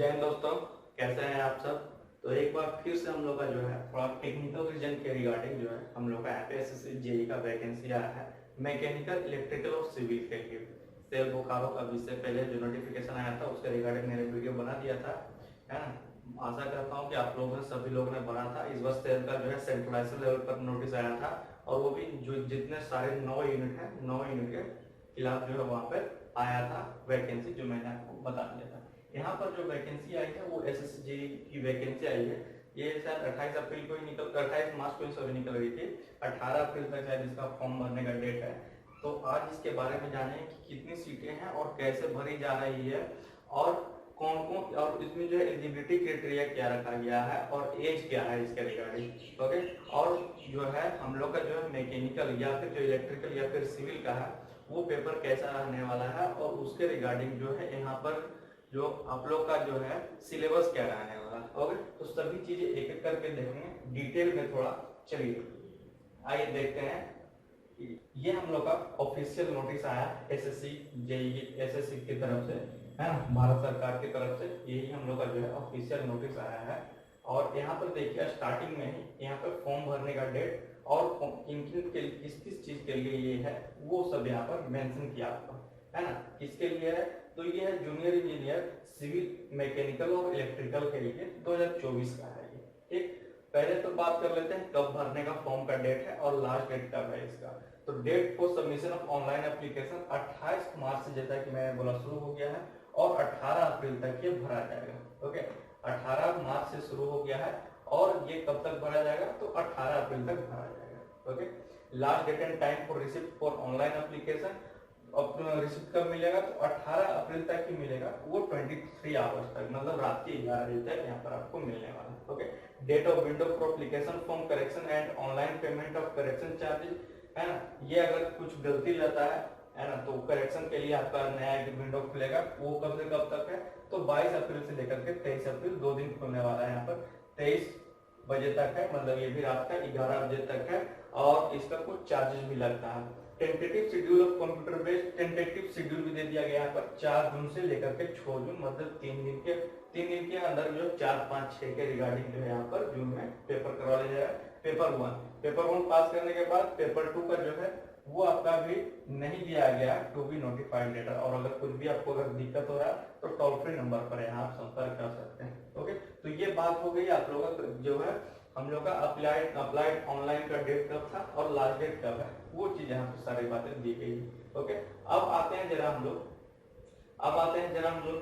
जय हिंद दोस्तों, कैसे हैं आप सब। तो एक बार फिर से हम लोग का जो है थोड़ा टेक्निकल रीजन के रिगार्डिंग जो है हम लोग का एमपीएससी जेई का वैकेंसी आया है मैकेनिकल, इलेक्ट्रिकल और सिविल के लिए। सेल बोकारो का इससे पहले जो नोटिफिकेशन आया था उसके रिगार्डिंग मैंने वीडियो बना दिया था, है ना। आशा करता हूँ कि आप लोगों ने सभी लोगों ने बना था। इस बार सेल का जो है सेंट्रलाइज लेवल पर नोटिस आया था और वो भी जो जितने सारे 9 यूनिट है 9 यूनिट के खिलाफ जो है वहाँ पर आया था वैकेंसी, जो मैंने आपको बता दिया था। यहाँ पर जो वैकेंसी आई है वो एसएससी की वैकेंसी आई है। ये शायद 28 अप्रैल को ही 28 मार्च को ही सभी निकल रही थी। 18 अप्रैल तक शायद इसका फॉर्म भरने का डेट है। तो आज इसके बारे में जाने कि कितनी सीटें हैं और कैसे भरी जा रही है और कौन कौन, और इसमें जो है एलिजिबिलिटी क्राइटेरिया क्या रखा गया है और एज क्या है इसके रिगार्डिंग। ओके, और जो है हम लोग का जो है मैकेनिकल या फिर जो इलेक्ट्रिकल या फिर सिविल का है वो पेपर कैसा रहने वाला है और उसके रिगार्डिंग जो है यहाँ पर जो आप लोग का जो है सिलेबस क्या रहने वाला है। ओके, तो सभी चीजें एक एक करके देखेंगे डिटेल में थोड़ा। चलिए आइए देखते हैं। ये हम लोग का ऑफिशियल नोटिस आया एसएससी जेई एसएससी की तरफ से, है ना, भारत सरकार की तरफ से। यही हम लोग का जो है ऑफिशियल नोटिस आया है। और यहाँ पर देखिए स्टार्टिंग में ही यहाँ पर फॉर्म भरने का डेट और किन किन के किस किस चीज के लिए ये है वो सब यहाँ पर मेंशन किया आपको, है ना। किसके लिए है तो ये है जूनियर इंजीनियर सिविल मैकेनिकल और इलेक्ट्रिकल के लिए 2024 का है ये। ठीक, पहले तो बात कर लेते हैं कब भरने का फॉर्म का डेट है और लास्ट डेट कब है इसका। तो date for submission of online application 28 March से, जैसा कि मैंने बोला, शुरू हो गया है और 18 अप्रैल तक ये भरा जाएगा। ओके, 18 मार्च से शुरू हो गया है और ये कब तक भरा जाएगा तो 18 अप्रैल तक भरा जाएगा। Okay, last date and time for receipt for online application receipt कब मिलेगा तो 18 अप्रैल तक ही मिलेगा, वो 23 आवर्स तक, मतलब रात के 11 बजे तक यहाँ पर आपको मिलने वाला है। Okay, date of window for application form correction and online payment of correction charges, है ना। ये अगर कुछ गलती रहता है ना, तो करेक्शन के लिए आपका नया एक विंडो खुलेगा। वो कब से कब तक है तो 22 अप्रैल से लेकर के 23 अप्रैल 2 दिन खुलने वाला है। यहाँ पर 23 बजे तक है, मतलब ये भी रात का 11 बजे तक है और इसका कुछ चार्जेस भी लगता है। Tentative schedule of computer based tentative schedule भी दे दिया गया यहाँ पर 4 जून से लेकर के 6 जून, मतलब 3 दिन के अंदर जो 4, 5, 6 के रिगार्डिंग जो है यहाँ पर जून में पेपर करवा लिया जाएगा। पेपर वन पास करने के बाद पेपर 2 का जो है वो आपका भी नहीं दिया गया टू बी नोटिफाइड लेटर। और अगर कुछ भी आपको अगर दिक्कत हो रहा है तो टोल फ्री नंबर पर यहाँ आप संपर्क कर सकते हैं। ओके, तो ये बात हो गई आप लोगों का जो है हम लोग का अप्लाइड ऑनलाइन का डेट कब था और लास्ट डेट कब है, वो चीज यहाँ पे सारी बातें दी गई है। ओके, अब आते हैं जरा हम लोग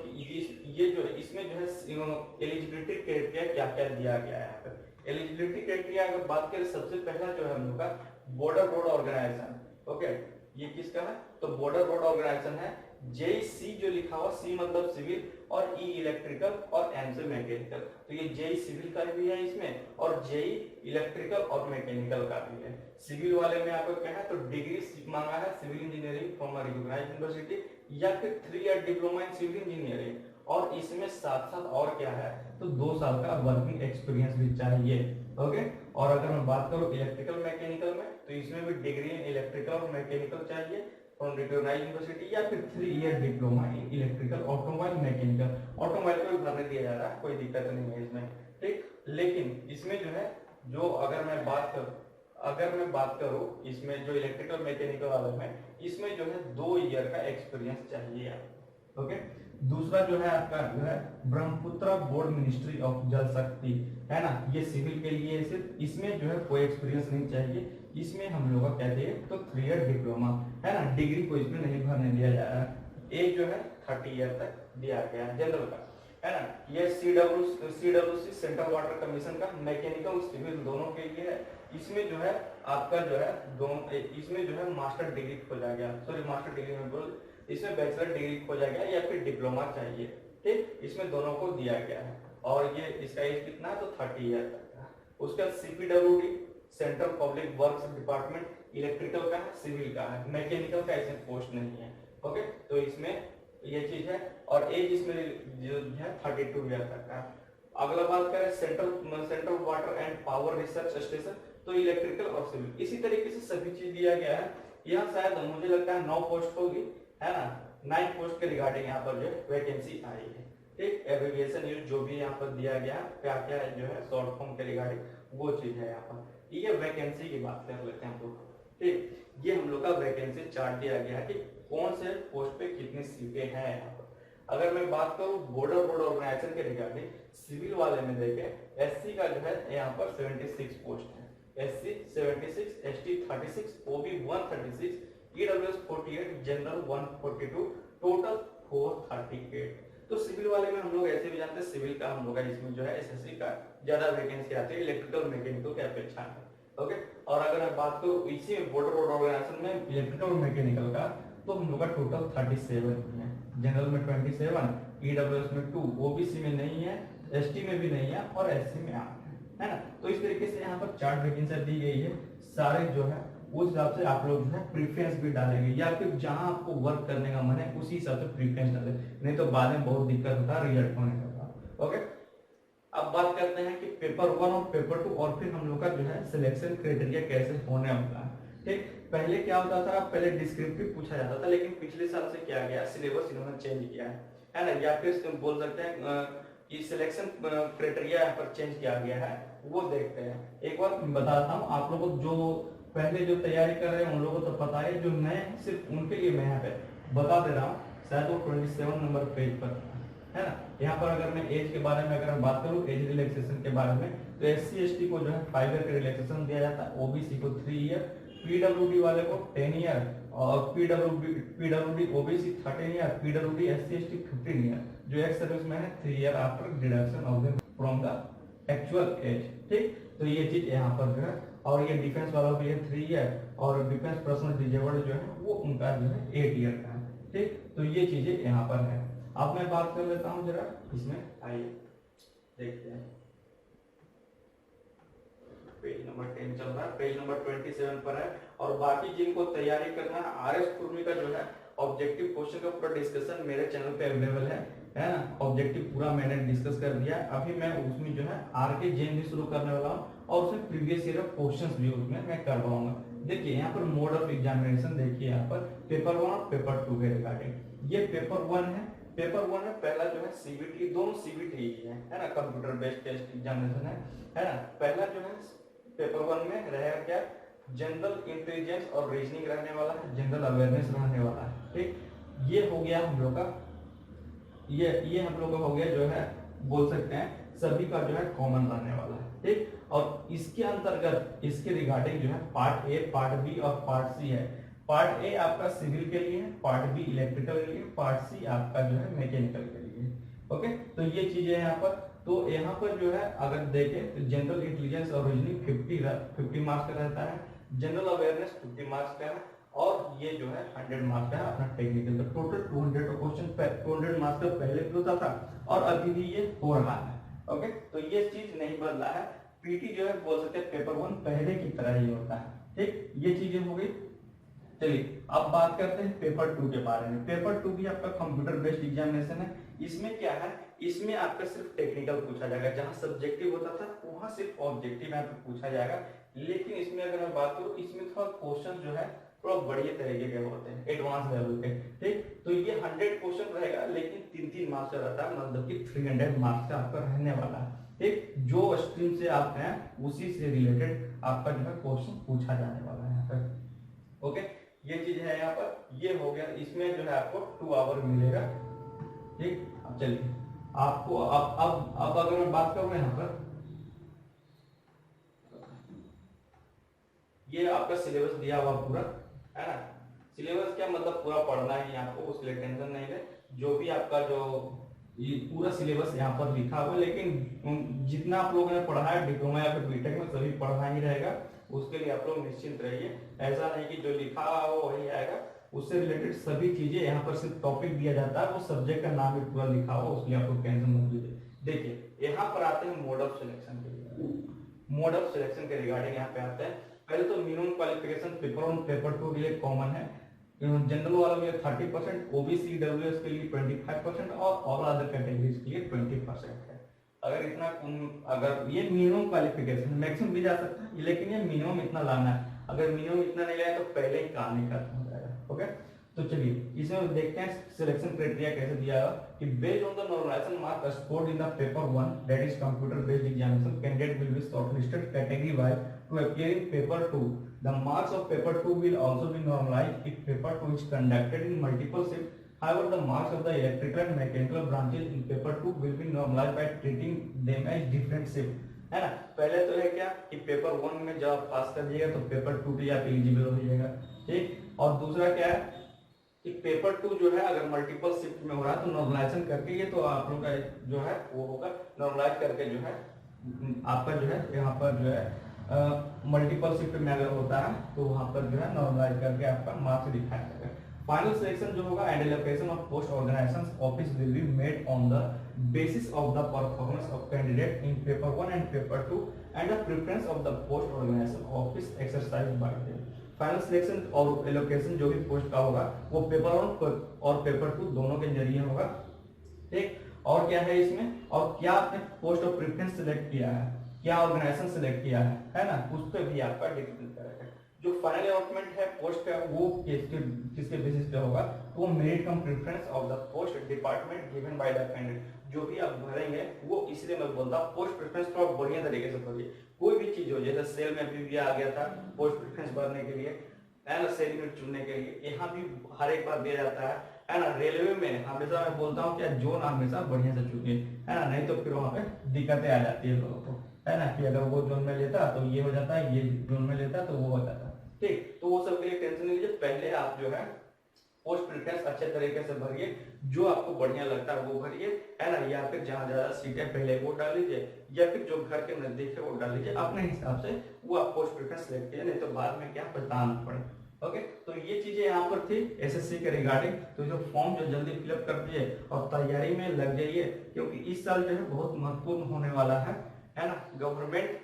कि ये जो है इसमें जो है एलिजिबिलिटी क्राइटेरिया क्या क्या दिया गया है यहाँ पे। एलिजिबिलिटी क्राइटेरिया अगर बात करें, सबसे पहला जो है हम लोग का बॉर्डर रोड ऑर्गेनाइजेशन। ओके, ये किसका है तो बॉर्डर रोड ऑर्गेनाइजेशन है। जेई सी जो लिखा हुआ, सी मतलब सिविल और ई इलेक्ट्रिकल और एम से मैकेनिकल, तो ये जेई सिविल का भी है इसमें और जेई इलेक्ट्रिकल और मैकेनिकल का भी है। सिविल वाले में आपको क्या है तो डिग्री मांगा है civil engineering from a recognised university या फिर 3 year diploma in civil engineering, और इसमें साथ साथ और क्या है तो 2 साल का वर्किंग एक्सपीरियंस भी चाहिए। ओके, और अगर मैं बात करूं इलेक्ट्रिकल मैकेनिकल में तो इसमें भी डिग्री इन इलेक्ट्रिकल और मैकेनिकल चाहिए फ्रॉम रिकॉग्नाइज्ड यूनिवर्सिटी या फिर 3 year diploma in electrical automobile mechanical. Automobile को भी भरने दिया जा रहा है, कोई दिक्कत नहीं है इसमें। ठीक, लेकिन इसमें जो है जो अगर मैं बात करूं इसमें जो इलेक्ट्रिकल मैकेनिकल वाले में इसमें जो है 2 ईयर का एक्सपीरियंस चाहिए आपको। ओके, दूसरा जो है आपका जो है ब्रह्मपुत्र बोर्ड मिनिस्ट्री ऑफ जल शक्ति, है ना, ये सिविल के लिए सिर्फ, इसमें जो है कोई एक्सपीरियंस नहीं चाहिए। इसमें हम लोग का कहते हैं तो 3 ईयर डिप्लोमा, है ना, डिग्री को इसमें नहीं भरने दिया जा रहा है। एज जो है 30 ईयर तक दिया गया है जनरल का, है ना। ये सीडब्ल्यूसी सेंट्रल वाटर कमीशन का मैकेनिकल सिविल दोनों के लिए है। इसमें जो है आपका जो है इसमें जो है मास्टर डिग्री खोजा गया, सॉरी मास्टर डिग्री में बोल, इसमें बैचलर डिग्री खोजा गया या फिर डिप्लोमा चाहिए। ठीक, इसमें दोनों को दिया गया है और ये इसका एज कितना है तो 30 ईयर तक का। उसका CPWD central public works department electrical का है, सिविल का है, मैकेनिकल का इसमें पोस्ट नहीं है। ओके, तो इसमें ये चीज है और एज इसमें जो है 32 ईयर तक का। अगला बात करें central water and power research station, तो इलेक्ट्रिकल और सिविल इसी तरीके से सभी चीज दिया गया है। यहाँ शायद मुझे लगता है 9 पोस्ट होगी, है ना, 9 पोस्ट के रिगार्डिंग यहाँ पर जो वैकेंसी आई है। ठीक, एब्रिविएशन यूज जो भी यहाँ पर दिया गया क्या क्या है जो है शॉर्ट फॉर्म के रिगार्डिंग वो चीज है यहाँ पर। ठीक है, वैकेंसी की बात कर लेते हैं हम लोग। ठीक, ये हम लोग का वैकेंसी चार्ट दिया गया है कि कौन से पोस्ट पे कितनी सीटें हैं यहाँ पर। अगर मैं बात करूँ बॉर्डर बोर्ड ऑर्गेनाइजेशन के रिगार्डिंग सिविल वाले में देखें एससी का जो है यहाँ पर 76 पोस्ट है, एससी 76, एसटी 36, ओबी 136, ईडब्ल्यूएस 48, जनरल 142, टोटल 438। तो सिविल वाले में हम लोग ऐसे भी जानते हैं सिविल का हम लोग का इसमें जो है एसएससी का ज्यादा वैकेंसी आती है इलेक्ट्रिकल मैकेनिकल के अपेक्षा में। ओके, और अगर मैं बात करूँ इसी बॉर्डर बोर्ड ऑर्गेनाइजेशन में इलेक्ट्रिकल मैकेनिकल का तो हम लोग का टोटल 37 है, जनरल में 27, ईडब्ल्यूएस में 2, ओबीसी में नहीं है, एसटी में भी नहीं है और एससी में 8 है ना। तो इस तरीके से यहाँ पर 4 वैकेंसी दी गई है, सारे जो है उस हिसाब से आप लोग जो है प्रीफरेंस भी डालेंगे या फिर जहां आपको वर्क करने का मन है उसी हिसाब से प्रीफरेंस डालें, नहीं तो बाद में बहुत दिक्कत होता है रिजल्ट होने का। ओके, अब बात करते हैं कि पेपर 1 और पेपर 2 और फिर हम लोग का जो है सिलेक्शन क्राइटेरिया कैसे होने वाला है। ठीक, पहले क्या होता था, पहले डिस्क्रिप्टिव पूछा जाता था, लेकिन पिछले साल से क्या गया सिलेबस इन्होंने चेंज किया है ना, या फिर बोल सकते हैं कि सिलेक्शन क्राइटेरिया यहाँ पर चेंज किया गया है, वो देखते हैं। एक बार बताता हूँ आप लोगों को, जो पहले जो तैयारी कर रहे हैं उन लोगों को तो पता है, जो नए हैं सिर्फ उनके लिए मैं यहाँ पे बता दे रहा हूँ, शायद वो 27 नंबर पेज पर है ना। यहाँ पर अगर मैं एज के बारे में अगर बात करूँ एज रिलैक्सेशन के बारे में, तो एससी एसटी को जो है 5 ईयर का रिलैक्सेशन दिया जाता है, ओबीसी को 3 ईयर, पीडब्ल्यूडी वाले को 10 ईयर और PWD OBC 13 year, PWD SC ST 15 year, जो एक्स सर्विसमैन है 3 year after deduction of the from the actual as. ठीक, तो ये चीज यहाँ पर जो है, और ये डिफेंस वाला भी है 3 ईयर और डिफेंस पर्सनल डिजेबल्ड जो है वो उनका जो है 8 ईयर का है। ठीक, तो ये चीजें यहाँ पर है। अब मैं बात कर लेता हूँ जरा इसमें, आइए देखते हैं। पेज नंबर 10 चल रहा है, पेज नंबर 27 पर है। और बाकी जिनको तैयारी करना है आरएस कुर्मी का जो है ऑब्जेक्टिव क्वेश्चन का पूरा डिस्कशन मेरे चैनल पे अवेलेबल है ना। ऑब्जेक्टिव पूरा मैंने डिस्कस कर दिया। अभी मैं उसमें जो है आरके जेन भी शुरू करने वाला हूँ और उसमें प्रीवियस ईयर क्वेश्चंस भी उसमें मैं करवाऊंगा। देखिए यहाँ पर मोड ऑफ एग्जामिनेशन देखिए, यहाँ पर पेपर 1 और पेपर 2 के रिगार्डिंग। ये पेपर 1 है, पेपर 1 में पहला जो है सीबीटी, दोनों सीबीटी ही है ना, कंप्यूटर बेस्ड टेस्ट एग्जामिनेशन है ना। पहला जो है पेपर 1 में रहेगा क्या, जनरल इंटेलिजेंस और रीजनिंग रहने वाला है, जनरल अवेयरनेस रहने वाला है। ठीक, ये हो गया हम लोग का, ये हम लोग का हो गया जो है बोल सकते हैं सभी का जो है कॉमन रहने वाला है। ठीक, और इसके अंतर्गत इसके रिगार्डिंग जो है पार्ट ए, पार्ट बी और पार्ट सी है। पार्ट ए आपका सिविल के लिए है, पार्ट बी इलेक्ट्रिकल के लिए, पार्ट सी आपका जो है मैकेनिकल के लिए। ओके, तो ये चीजें यहाँ पर, तो यहाँ पर जो है अगर देखें तो जनरल इंटेलिजेंस और रीजनिंग 50 मार्क्स का रहता है, जनरल अवेयरनेस 50 मार्क्स का है, और ये जो है 100 मार्क्स का है अपना टेक्निकल का। टोटल 200 क्वेश्चन 200 मार्क्स का पहले भी होता था और अभी भी ये हो रहा है। ओके, तो ये चीज नहीं बदला है। पीटी जो है बोल सकते हैं पेपर 1 पहले की तरह ही होता है। ठीक, ये चीजें हो गई। चलिए अब बात करते हैं पेपर 2 के बारे में। पेपर 2 भी आपका कंप्यूटर बेस्ड एग्जामिनेशन है। इसमें क्या है, इसमें आपका सिर्फ टेक्निकल पूछा जाएगा, जहां सब्जेक्टिव होता था वहां सिर्फ ऑब्जेक्टिव यहाँ पे पूछा जाएगा। लेकिन इसमें अगर मैं बात करूँ, इसमें थोड़ा क्वेश्चन जो है थोड़ा बढ़िया तरीके के होते हैं, एडवांस लेवल के। ठीक, तो ये 100 क्वेश्चन रहेगा, लेकिन 3-3 मार्क्स का रहता है, मतलब कि 300 मार्क्स का आपका रहने वाला है। ठीक, जो स्ट्रीम से आप हैं उसी से रिलेटेड आपका जो है क्वेश्चन पूछा जाने वाला है यहाँ पर। ओके, ये चीज है यहाँ पर, ये हो गया। इसमें जो है आपको 2 आवर मिलेगा। ठीक, अब चलिए आपको अब अगर मैं बात करूँ यहाँ पर, ये आपका सिलेबस दिया हुआ पूरा है ना। सिलेबस क्या मतलब पूरा पढ़ना ही आपको, उसके लिए टेंशन नहीं है। जो भी आपका जो ये पूरा सिलेबस यहाँ पर लिखा हुआ है, लेकिन जितना आप लोगों ने पढ़ा है डिप्लोमा या फिर बीटेक में सभी पढ़ना ही रहेगा, उसके लिए आप लोग निश्चिंत रहिए। ऐसा नहीं कि जो लिखा हो वही आएगा, उससे रिलेटेड सभी चीजें यहाँ पर सिर्फ टॉपिक दिया जाता है, वो सब्जेक्ट का नाम भी पूरा लिखा हो, उसके लिए आप लोग टेंशन मत लीजिए। देखिए यहाँ पर आते हैं मोड ऑफ सिलेक्शन के लिए। मोड ऑफ सिलेक्शन के रिगार्डिंग यहाँ पे आते हैं। पहले तो मिनिमम क्वालिफिकेशन पेपर 1 पेपर 2 के लिए कॉमन है, जनरल वाला में 30%, ओबीसी डब्ल्यूएस के लिए 25% और ऑल अदर कैटेगरीज के लिए 20% है। अगर इतना अगर ये मिनिमम क्वालिफिकेशन, मैक्सिमम भी जा सकता है लेकिन ये मिनिमम इतना लाना है। अगर मिनिमम इतना नहीं लाए तो पहले ही काम नहीं खत्म हो जाएगा। ओके, तो चलिए इसमें देखते हैं सिलेक्शन क्राइटेरिया कैसे दिया है कि based on the normalisation mark scored in the paper 1 that is computer based examination candidate will be shortlisted category wise to appear in paper 2 the marks of paper 2 will also be normalized if paper 2 is conducted in multiple shifts. However, the marks of the electrical and mechanical branches in paper 2 will be normalized by treating them as different shifts. है ना, पहले तो है क्या कि paper 1 में जब आप पास कर जाइएगा तो पेपर 2 के लिए आप एलिजिबल हो जाएगा, ठीक। और दूसरा क्या है कि पेपर 2 जो है अगर मल्टीपल शिफ्ट में हो रहा है तो नॉर्मलाइजेशन करके ये तो आप लोग का जो है वो होगा नॉर्मलाइज करके जो है आपका जो है यहाँ पर जो है मल्टीपल शिफ्ट में अगर होता है तो वहां पर जो है नॉर्मलाइज करके आपका मार्क्स दिखाया जाएगा। फाइनल सिलेक्शन जो होगा and allocation of post organisation office will be made on the basis of the performance of candidate in paper 1 and paper 2 and the preference of the post organization office exercised by them. Final selection और allocation जो भी post का होगा वो paper 1 और paper 2 दोनों के जरिए होगा, ठीक। और क्या है इसमें, और क्या आपने पोस्ट ऑफ प्रेफरेंस सिलेक्ट किया है, क्या ऑर्गेनाइजेशन सिलेक्ट किया है ना, उस पर भी आपका डिपेंड करेगा। जो फाइनल अलॉटमेंट है पोस्ट का वो किसके बेसिस पे होगा, तो merit come preference of the post department given by the candidate. जो भी आप भरेंगे वो इसलिए मैं बोलता हूँ पोस्ट प्रेफरेंस तो आप बढ़िया तरीके से भरिए। कोई भी चीज हो, जैसे सेल में भी आ गया था पोस्ट प्रेफरेंस भरने के लिए, है ना, सेल यूनिट चुनने के लिए, यहाँ भी हर एक बार दिया जाता है ना। रेलवे में हमेशा मैं बोलता हूँ कि जोन हमेशा बढ़िया से चुनिए, है ना, नहीं तो फिर वहाँ पे दिक्कतें आ जाती है लोगों को, है ना, कि अगर वो जोन में लेता तो ये हो जाता है, ये जोन में लेता तो वो हो जाता है, ठीक। तो वो सब के लिए टेंशन नहीं लीजिए, पहले आप जो है पोस्ट प्रेफरेंस अच्छे तरीके से भरिए, जो आपको बढ़िया लगता है वो भरिए, है ना, या फिर जहाँ ज्यादा सीटें पहले वो डाल लीजिए, या फिर जो घर के नजदीक है वो डाल लीजिए, अपने हिसाब से वो आप पोस्ट प्रेफरेंस सिलेक्ट कीजिए, नहीं तो बाद में क्या पछताना पड़े। ओके, तो ये चीजें यहाँ पर थी एसएससी के रिगार्डिंग। तो जो फॉर्म जो जल्दी फिलअप कर दीजिए और तैयारी में लग जाइए, क्योंकि इस साल जो है बहुत महत्वपूर्ण होने वाला है ना, गवर्नमेंट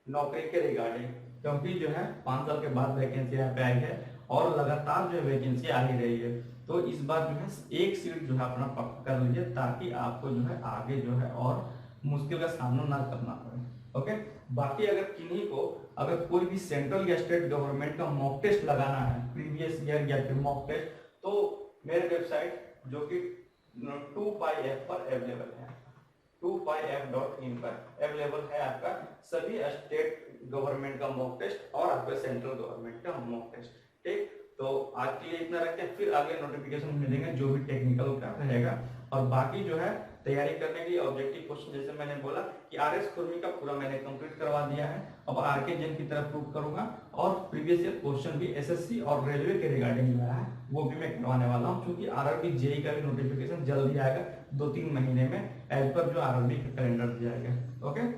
नौकरी के रिगार्डिंग, क्योंकि जो है 5 साल के बाद वैकेंसी यहाँ पे आई है और लगातार जो वैकेंसी आ ही रही है। तो इस बार जो है एक सीट जो है अपना पक्का कर लीजिए, ताकि आपको जो है आगे जो है और मुश्किल का सामना ना करना पड़े। ओके, बाकी अगर किन्हीं को अगर कोई भी सेंट्रल या स्टेट गवर्नमेंट का मॉक टेस्ट लगाना है प्रीवियस ईयर या फिर मॉक टेस्ट, तो मेरे वेबसाइट जो कि 2pif पर अवेलेबल है, 2pif.in पर अवेलेबल है आपका सभी स्टेट गवर्नमेंट का मॉक टेस्ट और आपके सेंट्रल गवर्नमेंट का मॉक टेस्ट, ठीक। तो आज के लिए इतना रखते हैं, फिर आगे नोटिफिकेशन मिलेंगे जो भी टेक्निकल का रहेगा। और बाकी जो है तैयारी करने के लिए ऑब्जेक्टिव क्वेश्चन, जैसे मैंने बोला कि आरएस खुरमी का पूरा मैंने कंप्लीट करवा दिया है, अब आरके जैन की तरफ प्रूव करूंगा, और प्रीवियस ईयर क्वेश्चन भी एसएससी और रेलवे के रिगार्डिंग जो है वो भी मैं करवाने वाला हूँ, क्योंकि आरआरबी जेई का भी नोटिफिकेशन जल्दी आएगा 2-3 महीने में, एज पर जो आरआरबी का कैलेंडर दिया गया। ओके।